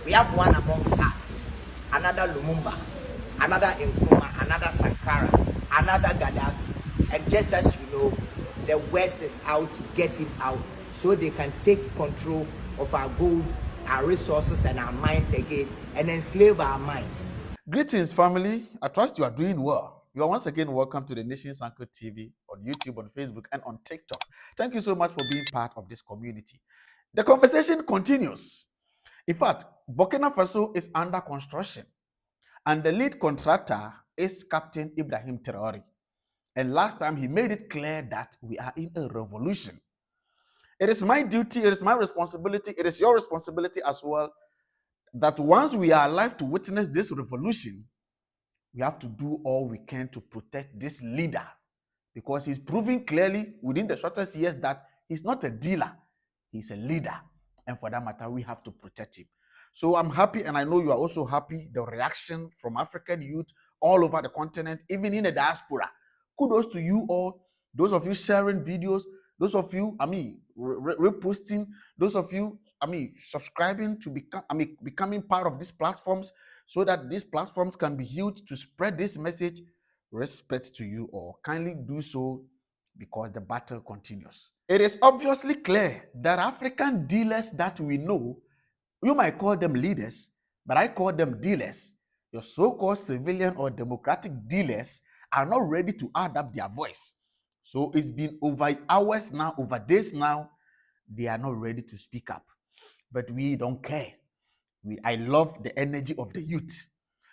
We have one amongst us, another Lumumba, another Nkrumah, another Sankara, another Gaddafi. And just as you know, the West is out to get him out so they can take control of our gold, our resources, and our minds again and enslave our minds. Greetings, family. I trust you are doing well. You are once again welcome to the Nation's Anchor TV on YouTube, on Facebook, and on TikTok. Thank you so much for being part of this community. The conversation continues. In fact, Burkina Faso is under construction, and the lead contractor is Captain IBRAHIM Traore. And last time he made it clear that we are in a revolution. It is my duty, it is my responsibility, it is your responsibility as well, that once we are alive to witness this revolution, we have to do all we can to protect this leader, because he's proving clearly within the shortest years that he's not a dealer, he's a leader. And for that matter, we have to protect him. So I'm happy, and I know you are also happy, the reaction from African youth all over the continent, even in the diaspora. Kudos to you all, those of you sharing videos, those of you, reposting, those of you, subscribing to becoming part of these platforms, so that these platforms can be used to spread this message. Respect to you all. Kindly do so, because the battle continues. It is obviously clear that African dealers that we know, you might call them leaders, but I call them dealers. Your so-called civilian or democratic dealers are not ready to add up their voice. So it's been over hours now, over days now, they are not ready to speak up. But we don't care. I love the energy of the youth.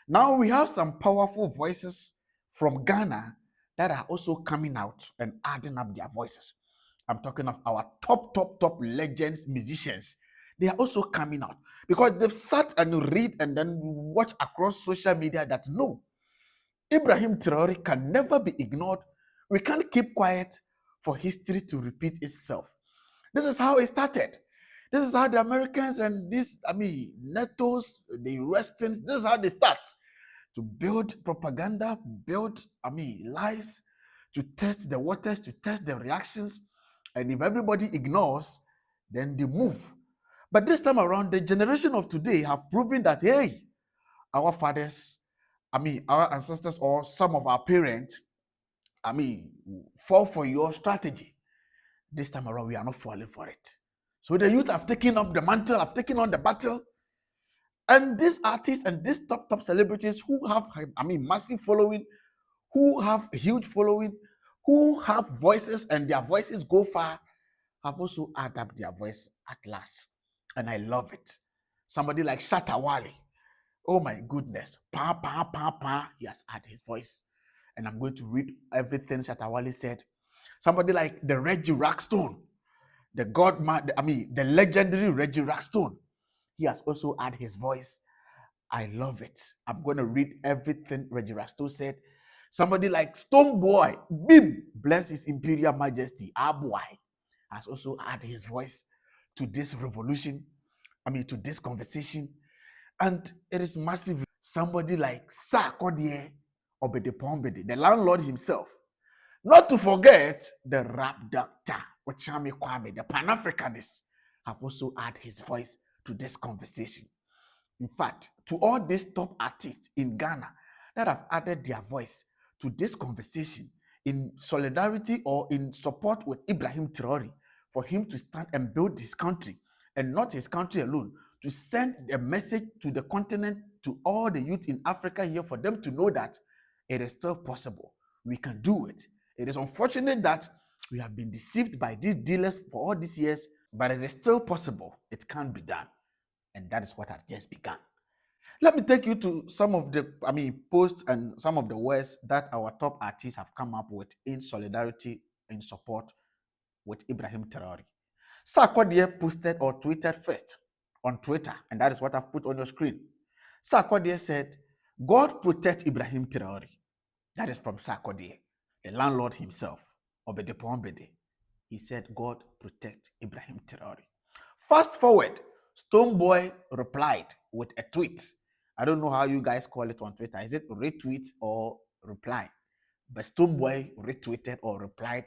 Now we have some powerful voices from Ghana that are also coming out and adding up their voices. I'm talking of our top legends, musicians. They are also coming out because they've sat and read and then watch across social media that no, IBRAHIM Traore can never be ignored. We can't keep quiet for history to repeat itself. This is how it started. This is how the Americans and NATO's, the Westerners, this is how they start to build propaganda, build, lies, to test the waters, to test the reactions. And if everybody ignores, then they move. But this time around, the generation of today have proven that, hey, our fathers, our ancestors, or some of our parents, fall for your strategy. This time around, we are not falling for it. So the youth have taken up the mantle, have taken on the battle. And these artists and these top celebrities who have, massive following, who have a huge following, who have voices and their voices go far, have also added up their voice at last. And I love it. Somebody like Shatta Wale. Oh my goodness. He has added his voice. And I'm going to read everything Shatta Wale said. Somebody like the Reggie Rockstone, the legendary Reggie Rockstone. He has also added his voice. I love it. I'm going to read everything Reggie Rockstone said. Somebody like Stonebwoy, Bim, bless his Imperial Majesty, Aboy, has also added his voice to this revolution, to this conversation. And it is massive. Somebody like Sarkodie and Stonebwoy, the landlord himself. Not to forget the rap doctor, Okyeame Kwame, the Panafricanist, have also added his voice to this conversation. In fact, to all these top artists in Ghana that have added their voice to this conversation in solidarity or in support with IBRAHIM Traore, for him to stand and build his country, and not his country alone, to send a message to the continent, to all the youth in Africa here, for them to know that it is still possible. We can do it. It is unfortunate that we have been deceived by these dealers for all these years, but it is still possible. It can be done. And that is what has just begun. Let me take you to some of the posts and some of the words that our top artists have come up with in solidarity, in support with IBRAHIM Traore. Sarkodie posted or tweeted first on Twitter, and that is what I've put on your screen. Sarkodie said, "God protect IBRAHIM Traore." That is from Sarkodie, the landlord himself, Obede. He said, "God protect IBRAHIM Traore." Fast forward, Stonebwoy replied with a tweet. I don't know how you guys call it on Twitter. Is it retweet or reply? But Stonebwoy retweeted or replied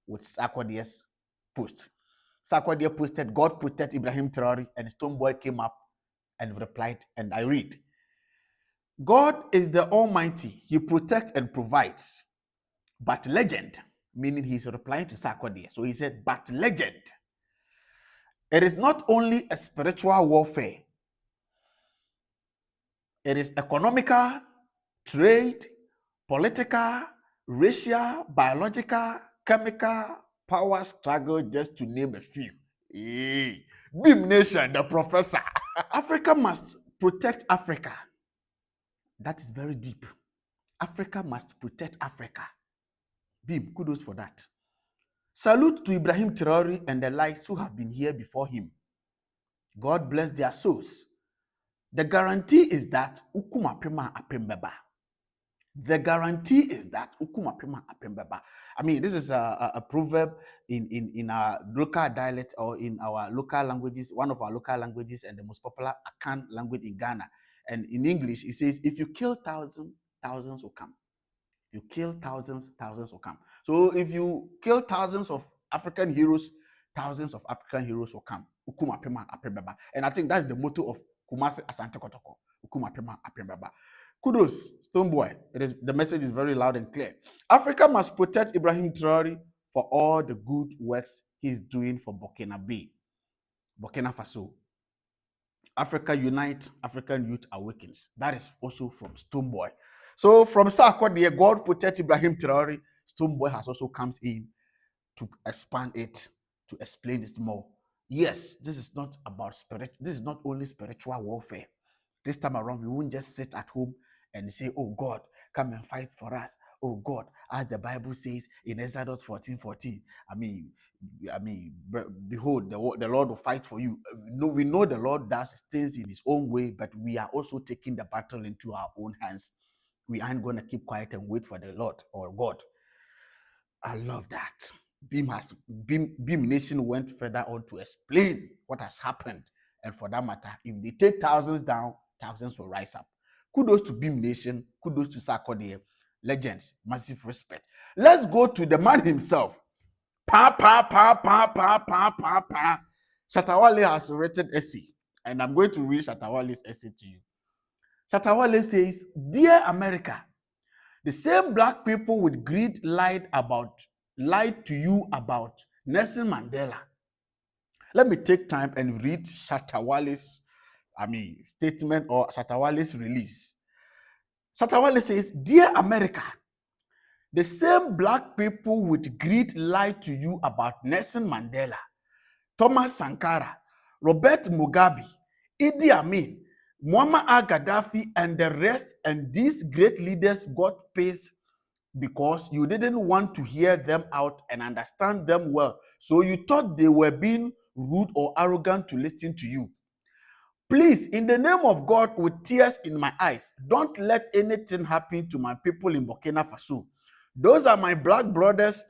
with Sarkodie's post. Sarkodie posted, "God protect IBRAHIM Traore," and Stonebwoy came up and replied, and I read, God is the Almighty. He protects and provides. But legend, meaning he's replying to Sarkodie. So he said, but legend, it is not only a spiritual warfare. It is economical, trade, political, racial, biological, chemical, power struggle, just to name a few. Beam Nation, the professor. Africa must protect Africa. That is very deep. Africa must protect Africa. Beam, kudos for that. Salute to IBRAHIM TRAORE and the likes who have been here before him. God bless their souls. The guarantee is that ukuma pema apembeba. The guarantee is that ukuma pema apembeba. I mean, this is a proverb in our local dialect or in our local languages, one of our local languages and the most popular Akan language in Ghana. And in English, it says, if you kill thousands, thousands will come. You kill thousands, thousands will come. So if you kill thousands of African heroes, thousands of African heroes will come. Ukuma pema apembeba. And I think that's the motto of Kumasi Asante Kotoko. Ukuma pema apembeba. Kudos, Stonebwoy. The message is very loud and clear. Africa must protect IBRAHIM TRAORE for all the good works he's doing for Burkina Faso. Africa Unite, African Youth Awakens. That is also from Stonebwoy. So from Sarkodie, God protect IBRAHIM TRAORE. Stonebwoy has also comes in to expand it, to explain it more. Yes, this is not about spirit. This is not only spiritual warfare. This time around, we won't just sit at home and say, oh God, come and fight for us. Oh God, as the Bible says in Exodus 14:14. I mean, behold, the Lord will fight for you. No, we know the Lord does things in his own way, but we are also taking the battle into our own hands. We aren't going to keep quiet and wait for the Lord or God. I love that. Beam Nation went further on to explain what has happened. And for that matter, if they take thousands down, thousands will rise up. Kudos to Beam Nation. Kudos to Sarkodie. Legends. Massive respect. Let's go to the man himself. Shatta Wale has written essay. And I'm going to read Shatta Wale's essay to you. Shatta Wale says, Dear America, the same black people with greed lied to you about Nelson Mandela. Let me take time and read Shatta Wale's statement or Shatta Wale's release. Shatta Wale says, Dear America, the same black people with greed lied to you about Nelson Mandela, Thomas Sankara, Robert Mugabe, Idi Amin, Muammar Gaddafi, and the rest, and these great leaders got pissed because you didn't want to hear them out and understand them well. So you thought they were being rude or arrogant to listen to you. Please, in the name of God, with tears in my eyes, don't let anything happen to my people in Burkina Faso. Those are my black brothers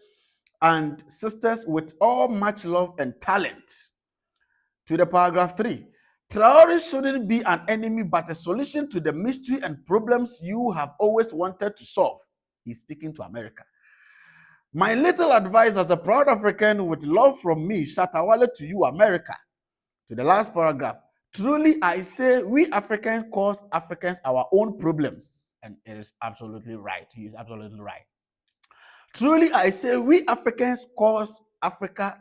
and sisters with all much love and talent. To the paragraph 3. Traore shouldn't be an enemy but a solution to the mystery and problems you have always wanted to solve. He's speaking to America. My little advice as a proud African with love from me, Shatta Wale, to you, America. To the last paragraph. Truly, I say we Africans cause Africans our own problems. And it is absolutely right. He is absolutely right. Truly, I say we Africans cause African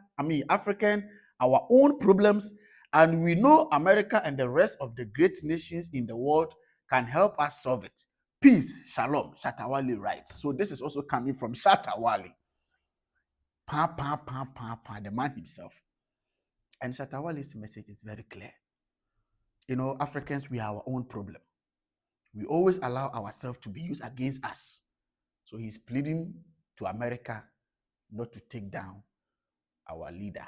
our own problems, and we know America and the rest of the great nations in the world can help us solve it. Peace, shalom, Shatta Wale writes. So this is also coming from Shatta Wale. The man himself. And Shatta Wale's message is very clear. You know, Africans, we have our own problem. We always allow ourselves to be used against us. So he's pleading to America not to take down our leader.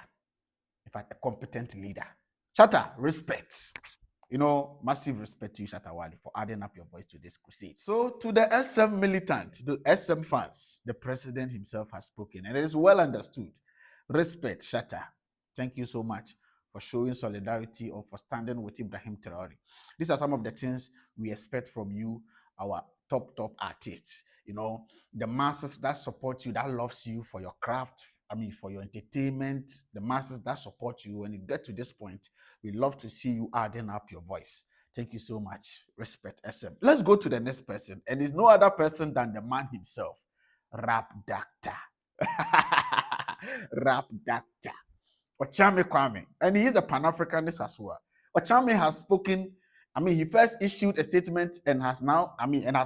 In fact, a competent leader. Shatta, respect. You know, massive respect to you, Shatta Wale, for adding up your voice to this crusade. So to the SM militant, the SM fans, the president himself has spoken, and it is well understood. Respect, Shatta. Thank you so much for showing solidarity or for standing with IBRAHIM TRAORE. These are some of the things we expect from you, our top artists. You know, the masses that support you, that loves you for your craft, for your entertainment, the masses that support you. When you get to this point, We love to see you adding up your voice. Thank you so much. Respect SM. Let's go to the next person. And it's no other person than the man himself, Rap Doctor. Rap Doctor. Okyeame Kwame. And he is a Pan-Africanist as well. Okyeame has spoken, he first issued a statement and has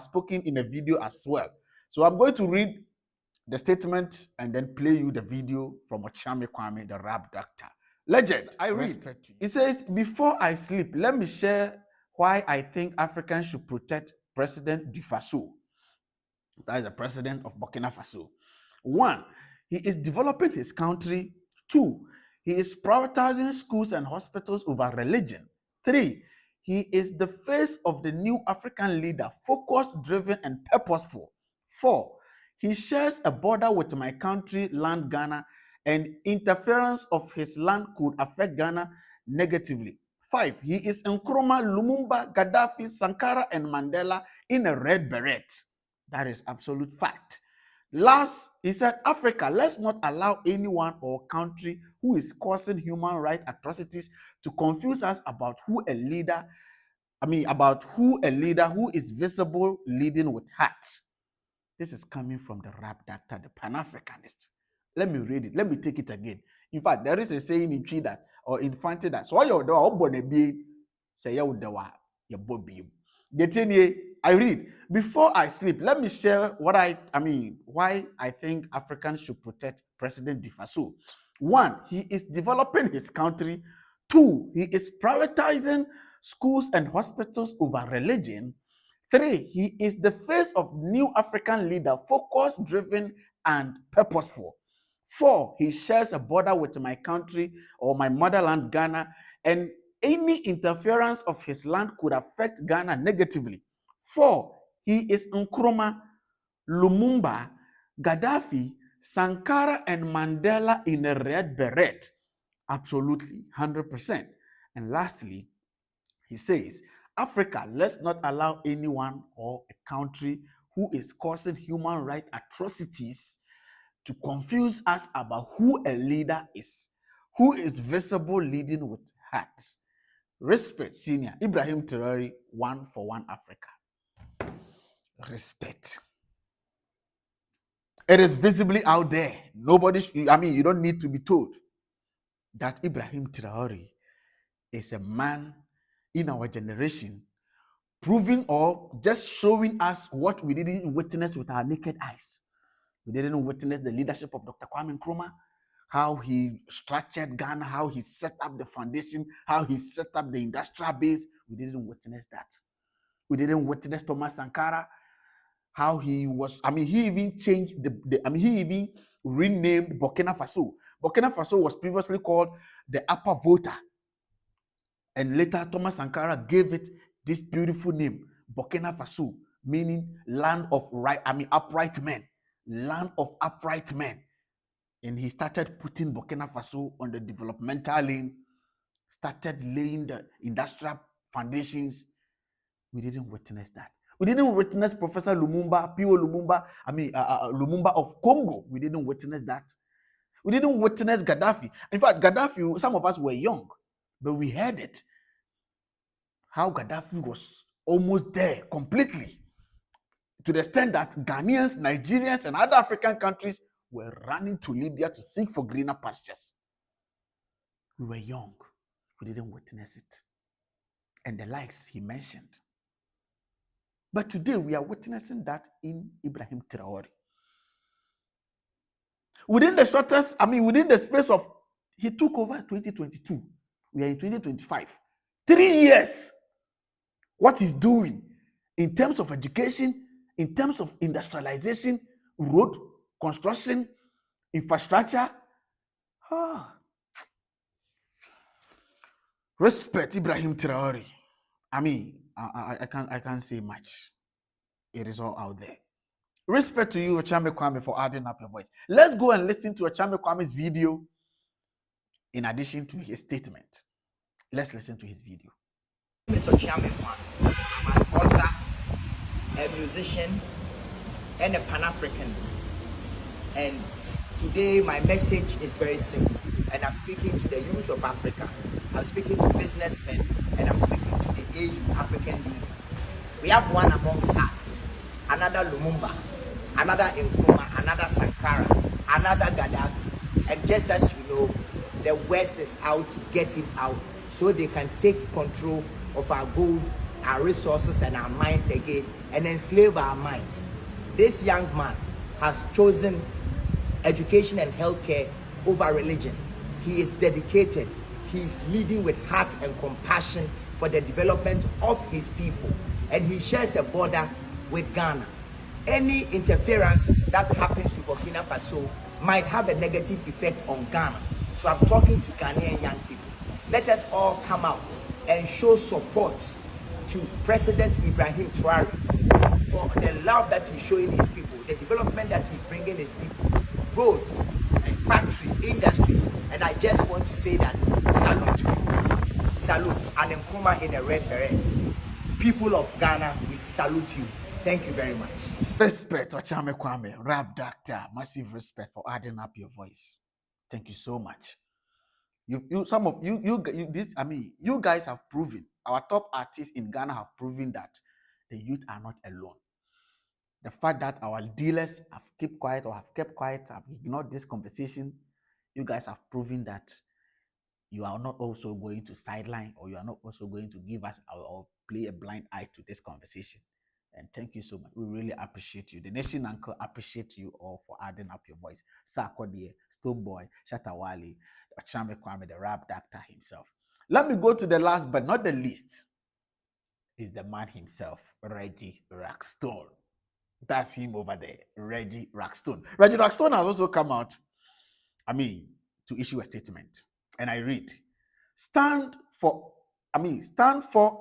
spoken in a video as well. So I'm going to read the statement and then play you the video from Okyeame Kwame, the Rap Doctor. Legend, I read. He says, before I sleep, let me share why I think Africans should protect President du Faso. That is the president of Burkina Faso. 1, he is developing his country. 2, he is prioritizing schools and hospitals over religion. 3, he is the face of the new African leader, focused, driven, and purposeful. 4, he shares a border with my country, land Ghana, and interference of his land could affect Ghana negatively. 5, he is Nkrumah, Lumumba, Gaddafi, Sankara, and Mandela in a red beret. That is absolute fact. Last, he said, Africa, let's not allow anyone or country who is causing human rights atrocities to confuse us about who a leader who is visible leading with heart. This is coming from the Rap Doctor, the Pan-Africanist. Let me read it. Let me take it again. In fact, there is a saying in Twi that, or in Fante that, so you do say you do your bobby. I read, before I sleep, let me share why I think Africans should protect President du Faso. 1, he is developing his country. 2, he is prioritizing schools and hospitals over religion. 3, he is the face of new African leader, focused, driven, and purposeful. 4, he shares a border with my country or my motherland, Ghana, and any interference of his land could affect Ghana negatively. 4, he is Nkrumah, Lumumba, Gaddafi, Sankara, and Mandela in a red beret. Absolutely, 100%. And lastly, he says, Africa, let's not allow anyone or a country who is causing human rights atrocities to confuse us about who a leader is, who is visible leading with heart. Respect, Senior. IBRAHIM TRAORE, 1 for 1 Africa. Respect. It is visibly out there. You don't need to be told that IBRAHIM TRAORE is a man in our generation proving or just showing us what we didn't witness with our naked eyes. We didn't witness the leadership of Dr. Kwame Nkrumah, how he structured Ghana, how he set up the foundation, how he set up the industrial base. We didn't witness that. We didn't witness Thomas Sankara, how he was, he even changed he even renamed Burkina Faso. Burkina Faso was previously called the Upper Volta. And later Thomas Sankara gave it this beautiful name, Burkina Faso, meaning land of upright men. Land of upright men. And he started putting Burkina Faso on the developmental lane, started laying the industrial foundations. We didn't witness that. We didn't witness Professor Lumumba, P.O. Lumumba, Lumumba of Congo. We didn't witness that. We didn't witness Gaddafi. In fact, Gaddafi, some of us were young, but we heard it. How Gaddafi was almost there completely, to the extent that Ghanaians, Nigerians, and other African countries were running to Libya to seek for greener pastures. We were young. We didn't witness it. And the likes he mentioned. But today we are witnessing that in IBRAHIM TRAORE. Within the space of, he took over 2022. We are in 2025. 3 years. What he's doing in terms of education, in terms of industrialization, road construction, infrastructure. Respect IBRAHIM TRAORE. I can't say much. It is all out there. Respect to you, Okyeame Kwame, for adding up your voice. Let's go and listen to Okyeame Kwame's video in addition to his statement. Let's listen to his video. Mr. Okyeame Kwame, I'm an author, a musician, and a Pan-Africanist. And today my message is very simple. and I'm speaking to the youth of Africa. I'm speaking to businessmen, and I'm speaking to the AU, African Union. We have one amongst us, another Lumumba, another Nkrumah, another Sankara, another Gaddafi. And just as you know, the West is out to get him out so they can take control of our gold, our resources, and our minds again and enslave our minds. This young man has chosen education and healthcare over religion. He is dedicated. He is leading with heart and compassion for the development of his people. And he shares a border with Ghana. Any interferences that happens to Burkina Faso might have a negative effect on Ghana. So I'm talking to Ghanaian young people. Let us all come out and show support to President Ibrahim Traore for the love that he's showing his people, the development that he's bringing his people, roads, factories, industries. And I just want to say that salute to you. Salute. And Nkrumah in a red beret. People of Ghana, we salute you. Thank you very much. Respect, Okyeame Kwame, rap doctor. Massive respect for adding up your voice. Thank you so much. Some of you guys have proven, our top artists in Ghana have proven that the youth are not alone. The fact that our dealers have kept quiet or have kept quiet, have ignored this conversation, you guys have proven that you are not also going to sideline, or you are not also going to give us or play a blind eye to this conversation. And thank you so much. We really appreciate you. The Nation Anchor appreciate you all for adding up your voice. Sarkodie, Stonebwoy, Shatta Wale, Okyeame Kwame, the rap doctor himself. Let me go to the last but not the least. Is the man himself, Reggie Rockstone. That's him over there, Reggie Rockstone. Reggie Rockstone has also come out, to issue a statement. And I read, stand for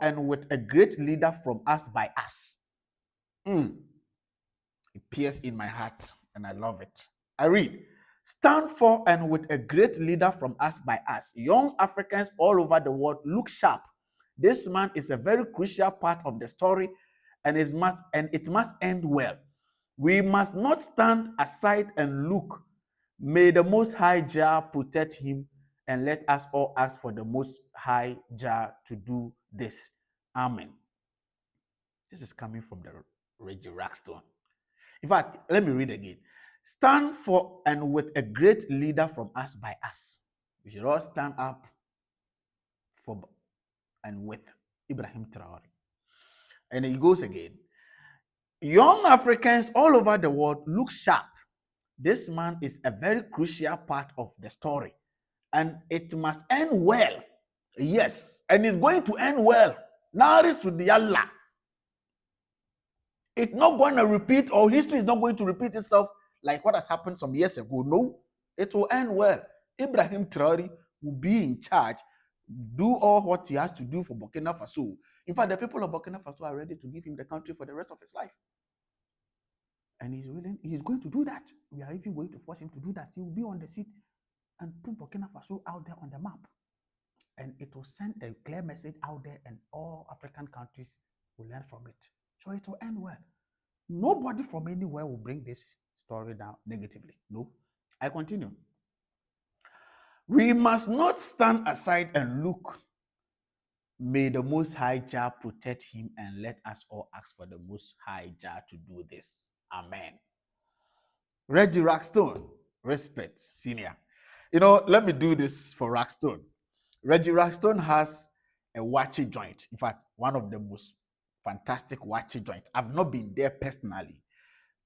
and with a great leader from us by us. It pierces in my heart and I love it. I read, stand for and with a great leader from us by us. Young Africans all over the world, look sharp. This man is a very crucial part of the story, and it must end well. We must not stand aside and look. May the Most High Jah protect him, and let us all ask for the Most High Jah to do this. Amen. This is coming from the Reggie Rockstone. In fact, let me read again. Stand for and with a great leader from us by us. We should all stand up for and with IBRAHIM TRAORE. And he goes again. Young Africans all over the world, look sharp. This man is a very crucial part of the story, and it must end well. Yes, and it's going to end well. Now it's to the Allah. It's not going to repeat, or history is not going to repeat itself like what has happened some years ago. No, it will end well. IBRAHIM TRAORE will be in charge, do all what he has to do for Burkina Faso. In fact, the people of Burkina Faso are ready to give him the country for the rest of his life. And he's willing, he's going to do that. We are even going to force him to do that. He will be on the seat and put Burkina Faso out there on the map. And it will send a clear message out there, and all African countries will learn from it. So it will end well. Nobody from anywhere will bring this story down negatively. No. I continue. We must not stand aside and look. May the Most High Jah protect him, and let us all ask for the Most High Jah to do this. Amen. Reggie Rockstone, respect, senior. Let me do this for Rockstone. Reggie Rockstone has a wachi joint. In fact, one of the most fantastic wachi joints. I've not been there personally,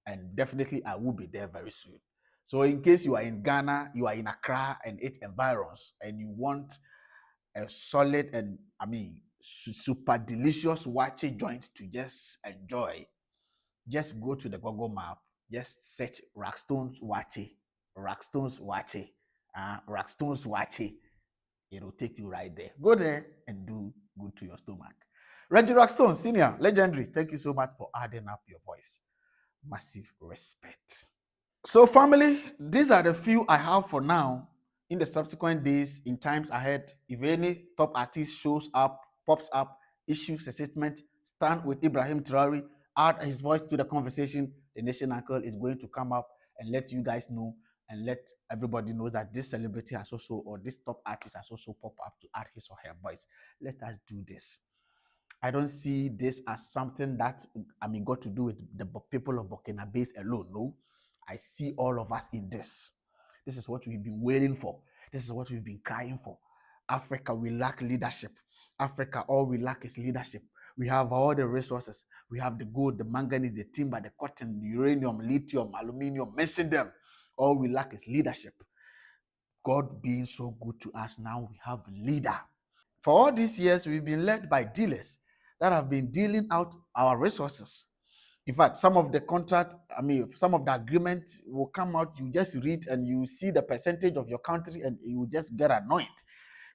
and definitely I will be there very soon. So in case you are in Ghana, you are in Accra and its environs, and you want a solid and super delicious wachi joint to just enjoy, just go to the Google map, just search Rockstone's wachi, Rockstone's wachi, Rockstone's wachi. It will take you right there. Go there and do good to your stomach. Reggie Rockstone, senior, legendary, thank you so much for adding up your voice. Massive respect. So family, these are the few I have for now. In the subsequent days, in times ahead, if any top artist shows up, pops up, issues a statement, stand with IBRAHIM TRAORE, add his voice to the conversation, the Nation Anchor is going to come up and let you guys know and let everybody know that this celebrity has also, or this top artist has also popped up to add his or her voice. Let us do this. I don't see this as something that got to do with the people of Burkina Faso alone. No, I see all of us in this. This is what we've been waiting for. This is what we've been crying for. Africa, we lack leadership. Africa, all we lack is leadership. We have all the resources. We have the gold, the manganese, the timber, the cotton, uranium, lithium, aluminium. Mention them. All we lack is leadership. God being so good to us, now we have a leader. For all these years, we've been led by dealers that have been dealing out our resources. In fact, some of the contract, some of the agreement will come out, you just read and you see the percentage of your country and you just get annoyed.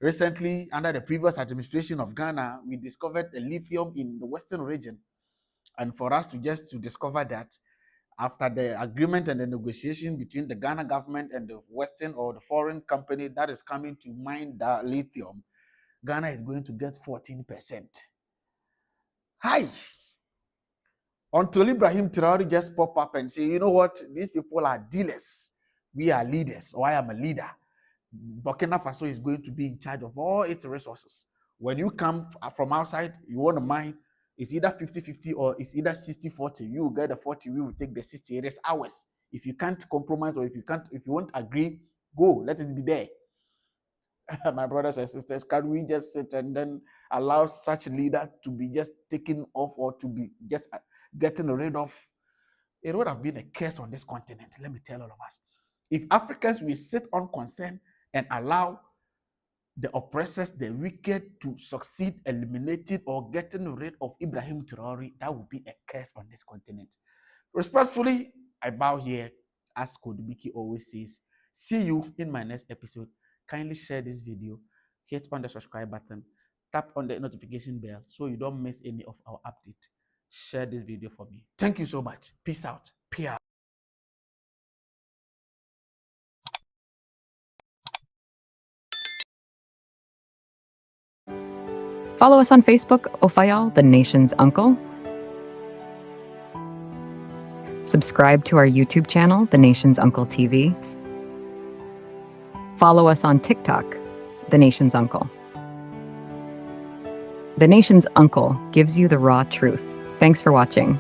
Recently, under the previous administration of Ghana, we discovered a lithium in the western region. And for us to discover that, after the agreement and the negotiation between the Ghana government and the western or the foreign company that is coming to mine that lithium, Ghana is going to get 14%. Hi! Until IBRAHIM TRAORE just pop up and say, you know what, these people are dealers, we are leaders, or I am a leader. Burkina Faso is going to be in charge of all its resources. When you come from outside, you want to mine, it's either 50-50 or it's either 60-40. You get the 40, we will take the 60. It is ours. If you can't compromise or if you won't agree, go, let it be there. My brothers and sisters, can we just sit and then allow such leader to be just taken off or to be just getting rid of? It would have been a curse on this continent, let me tell all of us. If Africans will sit unconcerned and allow the oppressors, the wicked, to succeed eliminating or getting rid of IBRAHIM TRAORE, that would be a curse on this continent. Respectfully, I bow here, as Kodubiki always says. See you in my next episode. Kindly share this video, hit on the subscribe button, tap on the notification bell so you don't miss any of our updates. Share this video for me. Thank you so much. Peace out. Peace. Follow us on Facebook, Ofayal, the nation's uncle. Subscribe to our YouTube channel, The Nation's Uncle TV. Follow us on TikTok, The Nation's Uncle. The Nation's Uncle gives you the raw truth. Thanks for watching.